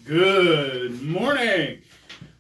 Good morning.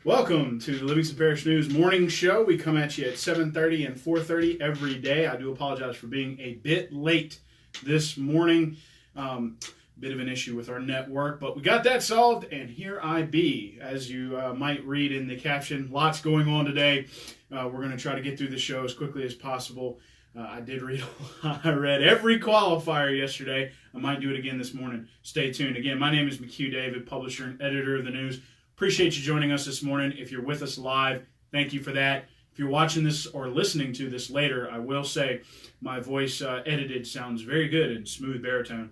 Welcome to the Livingston Parish News Morning Show. We come at you at 7:30 and 4:30 every day. I do apologize for being a bit late this morning. Bit of an issue with our network, but we got that solved, and here I be. As you might read in the caption, lots going on today. We're going to try to get through the show as quickly as possible. I read every qualifier yesterday. I might do it again this morning. Stay tuned. Again, my name is McHugh David, publisher and editor of the news. Appreciate you joining us this morning. If you're with us live, thank you for that. If you're watching this or listening to this later, I will say my voice edited sounds very good in smooth baritone.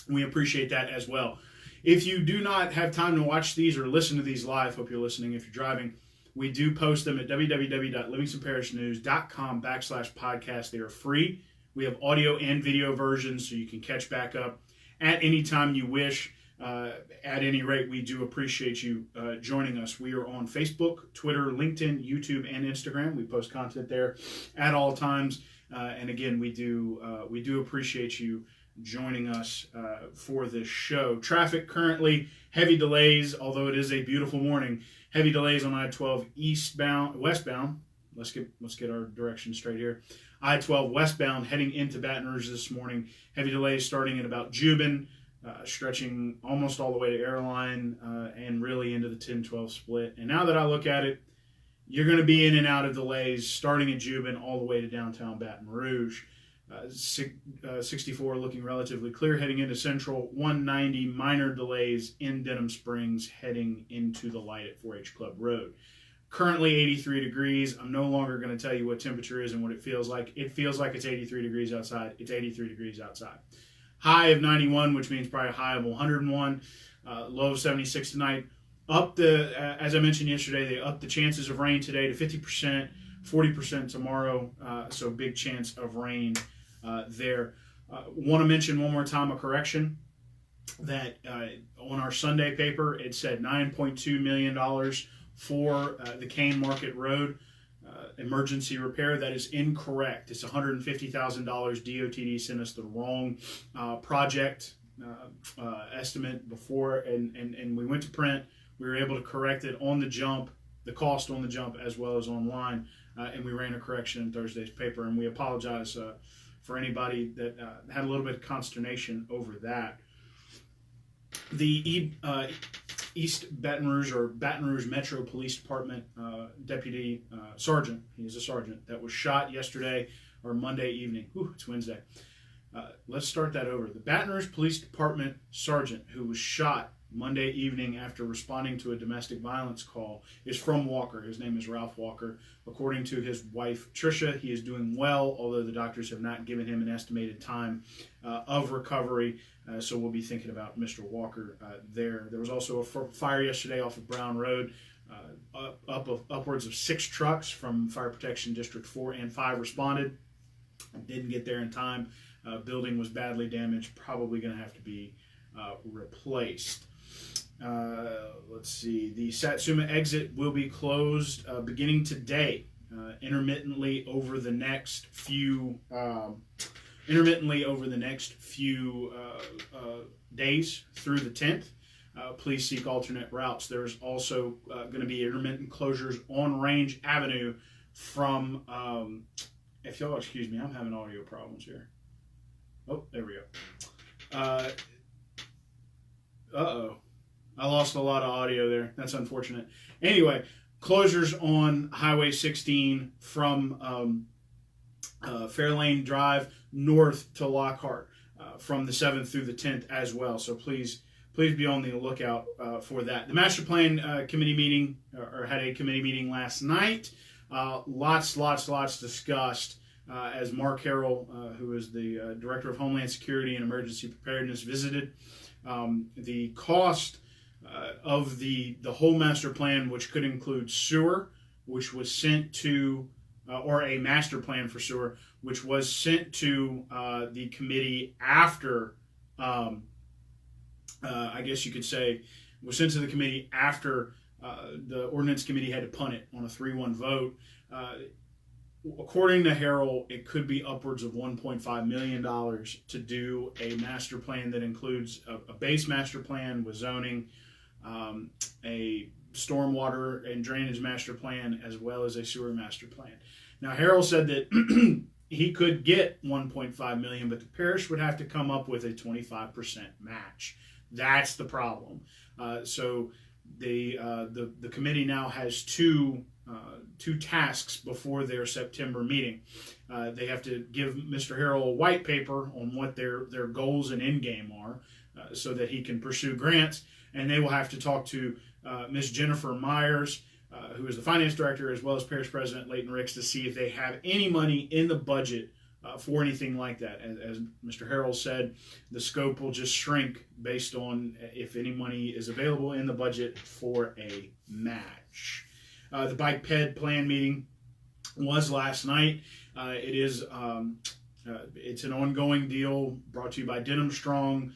We appreciate that as well. If you do not have time to watch these or listen to these live, hope you're listening if you're driving, we do post them at www.livingstonparishnews.com/podcast. They are free. We have audio and video versions so you can catch back up at any time you wish. At any rate, we do appreciate you joining us. We are on Facebook, Twitter, LinkedIn, YouTube, and Instagram. We post content there at all times. And again, we do appreciate you joining us for this show. Traffic currently, heavy delays, although it is a beautiful morning. Heavy delays on I-12 westbound. Let's get our direction straight here. I-12 westbound heading into Baton Rouge this morning. Heavy delays starting at about Jubin, stretching almost all the way to Airline and really into the 10-12 split. And now that I look at it, you're going to be in and out of delays starting at Jubin all the way to downtown Baton Rouge. 64 looking relatively clear heading into Central. 190 minor delays in Denham Springs heading into the light at 4-H Club Road. Currently 83 degrees. I'm no longer going to tell you what temperature is and what it feels like. It feels like it's 83 degrees outside. It's 83 degrees outside. High of 91, which means probably a high of 101. Low of 76 tonight. As I mentioned yesterday, they upped the chances of rain today to 50%, 40% tomorrow. So big chance of rain there. Want to mention one more time a correction that on our Sunday paper it said $9.2 million for the Kane Market Road emergency repair. That is incorrect. It's $150,000. DOTD sent us the wrong project estimate before, and we went to print. We were able to correct it on the jump, the cost on the jump as well as online, and we ran a correction in Thursday's paper, and we apologize for anybody that had a little bit of consternation over that. The East Baton Rouge or Baton Rouge Metro Police Department deputy sergeant, he is a sergeant, that was shot yesterday or Monday evening. It's Wednesday. Let's start that over. The Baton Rouge Police Department sergeant who was shot Monday evening after responding to a domestic violence call is from Walker. His name is Ralph Walker. According to his wife, Tricia, he is doing well, although the doctors have not given him an estimated time of recovery. So we'll be thinking about Mr. Walker there. There was also a fire yesterday off of Brown Road. Upwards of 6 trucks from Fire Protection District 4 and 5 responded. Didn't get there in time. Building was badly damaged, probably going to have to be replaced. Let's see. The Satsuma exit will be closed beginning today, intermittently over the next few days through the 10th. Please seek alternate routes. There's also going to be intermittent closures on Range Avenue from. If y'all excuse me, I'm having audio problems here. Oh, there we go. Uh-oh. I lost a lot of audio there. That's unfortunate. Anyway, closures on Highway 16 from Fairlane Drive north to Lockhart from the 7th through the 10th as well. So please be on the lookout for that. The Master Plan committee meeting, or had a committee meeting last night. Lots discussed as Mark Harrell, who is the Director of Homeland Security and Emergency Preparedness, visited. The cost of the whole master plan, which could include sewer, which was sent to, or a master plan for sewer, which was sent to the committee after, I guess you could say, was sent to the committee after the ordinance committee had to punt it on a 3-1 vote. According to Harrell, it could be upwards of $1.5 million to do a master plan that includes a base master plan with zoning, a stormwater and drainage master plan, as well as a sewer master plan. Now, Harrell said that he could get $1.5 million, but the parish would have to come up with a 25% match. That's the problem. So the committee now has two tasks before their September meeting. They have to give Mr. Harrell a white paper on what their goals and end game are, so that he can pursue grants. And they will have to talk to Ms. Jennifer Myers, who is the finance director, as well as parish president Leighton Ricks, to see if they have any money in the budget for anything like that. As Mr. Harrell said, the scope will just shrink based on if any money is available in the budget for a match. The bike ped plan meeting was last night. It's an ongoing deal brought to you by Denham Strong,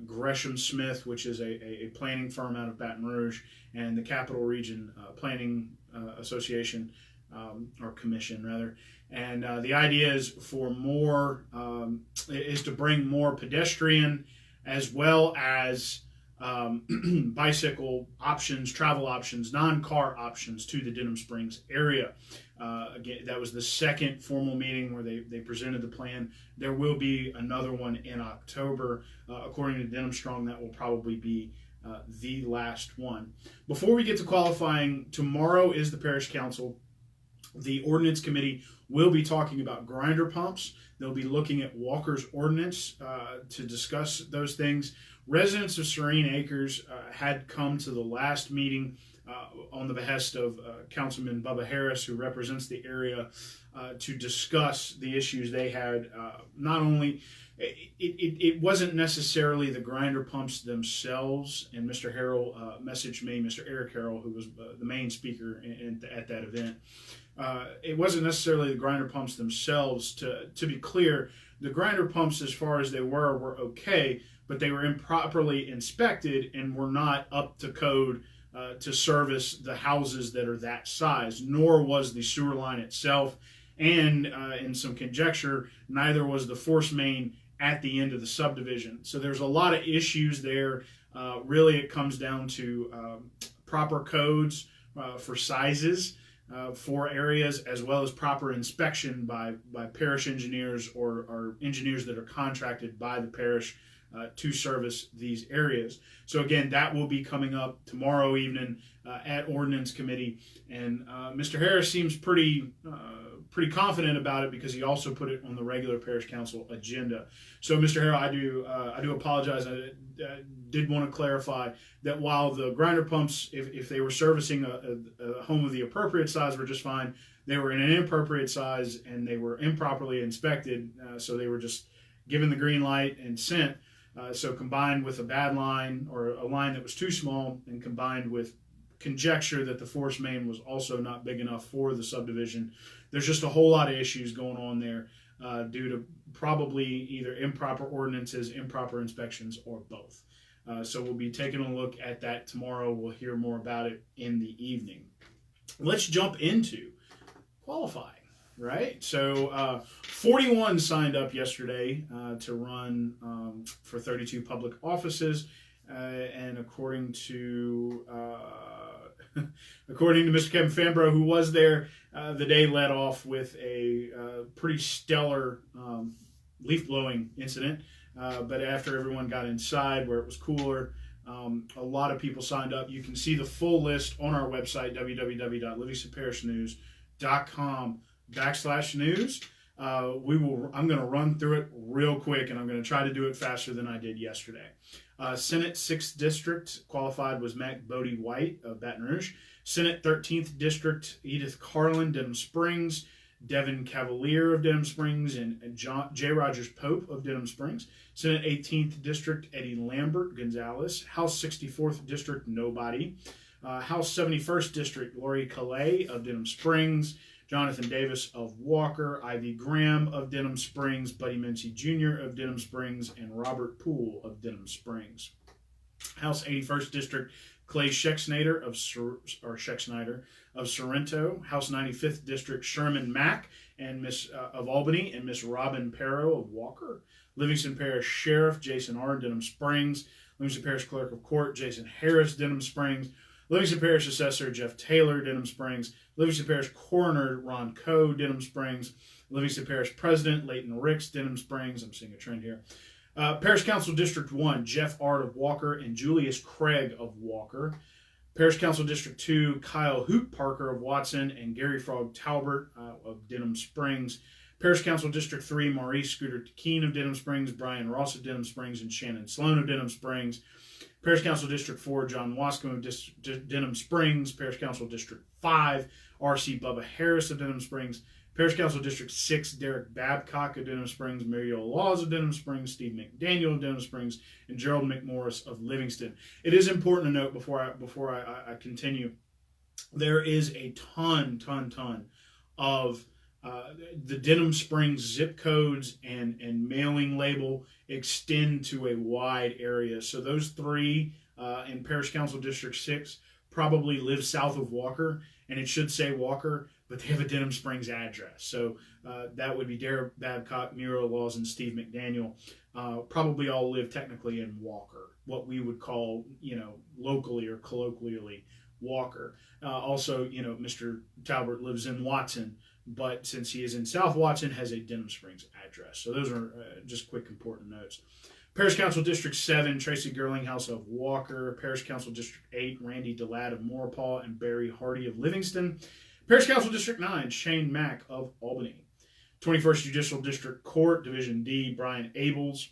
Gresham Smith, which is a planning firm out of Baton Rouge, and the Capital Region Planning Association, or Commission rather. And the idea is for more, is to bring more pedestrian as well as bicycle options, travel options, non-car options to the Denham Springs area. Again, that was the second formal meeting where they presented the plan. There will be another one in October. According to Denham Strong, that will probably be the last one. Before we get to qualifying, tomorrow is the parish council. The ordinance committee will be talking about grinder pumps. They'll be looking at Walker's ordinance to discuss those things. Residents of Serene Acres had come to the last meeting on the behest of Councilman Bubba Harris, who represents the area, to discuss the issues they had. Not only, it wasn't necessarily the grinder pumps themselves, and Mr. Harrell messaged me, Mr. Eric Harrell, who was the main speaker at that event. It wasn't necessarily the grinder pumps themselves. To be clear, the grinder pumps, as far as they were okay, but they were improperly inspected and were not up to code to service the houses that are that size, nor was the sewer line itself. And in some conjecture, neither was the force main at the end of the subdivision. So there's a lot of issues there. Really, it comes down to proper codes for sizes for areas, as well as proper inspection by parish engineers or engineers that are contracted by the parish to service these areas. So again, that will be coming up tomorrow evening at Ordinance Committee. And Mr. Harris seems pretty confident about it, because he also put it on the regular parish council agenda. So Mr. Harrell, I do apologize. I did want to clarify that while the grinder pumps, if they were servicing a home of the appropriate size, were just fine, they were in an inappropriate size and they were improperly inspected. So they were just given the green light and sent. So combined with a bad line, or a line that was too small, and combined with conjecture that the force main was also not big enough for the subdivision, there's just a whole lot of issues going on there due to probably either improper ordinances, improper inspections, or both. So we'll be taking a look at that tomorrow. We'll hear more about it in the evening. Let's jump into qualifying. Right, so 41 signed up yesterday to run for 32 public offices, and according to Mr. Kevin Fambro, who was there, the day led off with a pretty stellar leaf blowing incident. But after everyone got inside, where it was cooler, a lot of people signed up. You can see the full list on our website, www.livingstonparishnews.com/news. I'm going to run through it real quick, and I'm going to try to do it faster than I did yesterday. Senate 6th District qualified was Mac Bodie White of Baton Rouge. Senate 13th District, Edith Carlin, Denham Springs. Devin Cavalier of Denham Springs, and J. Rogers Pope of Denham Springs. Senate 18th District, Eddie Lambert Gonzalez. House 64th District, nobody. House 71st District, Lori Calais of Denham Springs. Jonathan Davis of Walker, Ivy Graham of Denham Springs, Buddy Mincy Jr. of Denham Springs, and Robert Poole of Denham Springs. House 81st District, Clay Schexnayder of Sorrento. House 95th District, Sherman Mack and of Albany, and Miss Robin Perro of Walker. Livingston Parish Sheriff Jason R., Denham Springs. Livingston Parish Clerk of Court Jason Harris, Denham Springs. Livingston Parish Assessor Jeff Taylor, Denham Springs. Livingston Parish Coroner Ron Coe, Denham Springs. Livingston Parish President Leighton Ricks, Denham Springs. I'm seeing a trend here. Parish Council District 1, Jeff Art of Walker and Julius Craig of Walker. Parish Council District 2, Kyle Hoot Parker of Watson and Gary Frog Talbert of Denham Springs. Parish Council District 3, Maurice Scooter Keene of Denham Springs, Brian Ross of Denham Springs, and Shannon Sloan of Denham Springs. Parish Council District 4, John Wascom of Denham Springs. Parish Council District 5, R.C. Bubba Harris of Denham Springs. Parish Council District 6, Derek Babcock of Denham Springs, Mariel Laws of Denham Springs, Steve McDaniel of Denham Springs, and Gerald McMorris of Livingston. It is important to note before I continue, there is a ton of the Denham Springs zip codes and mailing label extend to a wide area. So those three in Parish Council District 6 probably live south of Walker, and it should say Walker, but they have a Denham Springs address. So that would be Derek Babcock, Muriel Laws, and Steve McDaniel. Probably all live technically in Walker, what we would call, locally or colloquially Walker. Also, Mr. Talbert lives in Watson, but since he is in South Watson, has a Denham Springs address. So those are just quick important notes. Parish Council District 7, Tracy Gerlinghouse of Walker. Parish Council District 8, Randy DeLadd of Maurepas and Barry Hardy of Livingston. Parish Council District 9, Shane Mack of Albany. 21st Judicial District Court, Division D, Brian Abels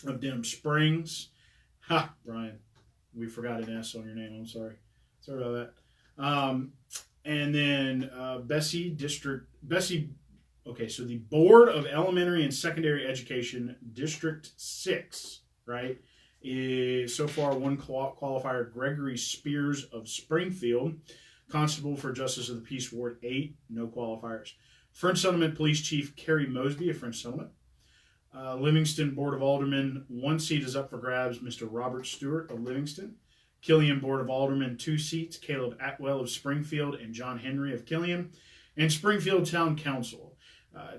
of Denham Springs. Ha, Brian, we forgot an S on your name. I'm sorry. Sorry about that. And then okay, so the Board of Elementary and Secondary Education, District 6, right, is so far one qualifier, Gregory Spears of Springfield. Constable for Justice of the Peace, Ward 8, no qualifiers. French Settlement Police Chief Kerry Mosby of French Settlement. Livingston Board of Aldermen, one seat is up for grabs, Mr. Robert Stewart of Livingston. Killian Board of Aldermen, 2 seats, Caleb Atwell of Springfield and John Henry of Killian. And Springfield Town Council,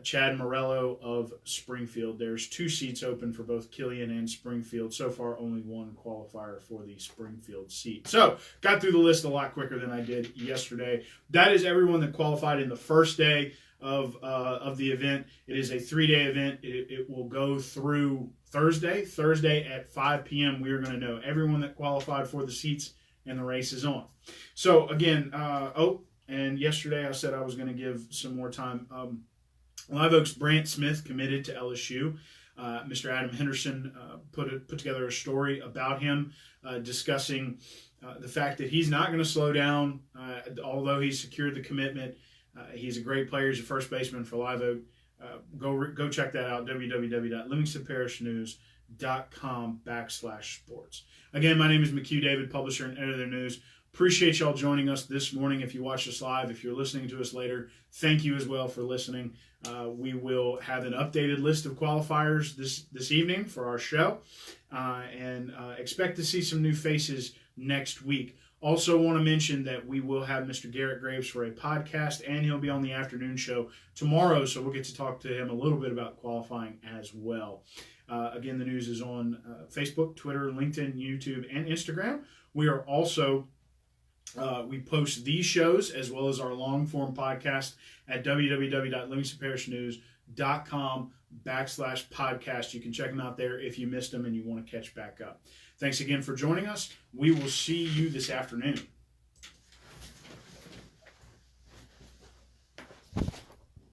Chad Morello of Springfield. There's 2 seats open for both Killian and Springfield. So far, only one qualifier for the Springfield seat. So, got through the list a lot quicker than I did yesterday. That is everyone that qualified in the first day of the event. It is a 3-day event. It will go through Thursday. Thursday at 5 p.m. we are going to know everyone that qualified for the seats, and the race is on. So, again, and yesterday I said I was going to give some more time. Live Oak's Brant Smith committed to LSU. Mr. Adam Henderson put together a story about him discussing the fact that he's not going to slow down, although he's secured the commitment. He's a great player. He's a first baseman for Live Oak. Go check that out, www.livingstonparishnews.com/sports. Again, my name is McHugh David, publisher and editor of the news. Appreciate y'all joining us this morning. If you watch us live, if you're listening to us later, thank you as well for listening. We will have an updated list of qualifiers this evening for our show, and expect to see some new faces next week. Also want to mention that we will have Mr. Garrett Graves for a podcast, and he'll be on the afternoon show tomorrow, so we'll get to talk to him a little bit about qualifying as well. Again, the news is on Facebook, Twitter, LinkedIn, YouTube, and Instagram. We are also we post these shows as well as our long-form podcast at www.livingstonparishnews.com/podcast. You can check them out there if you missed them and you want to catch back up. Thanks again for joining us. We will see you this afternoon.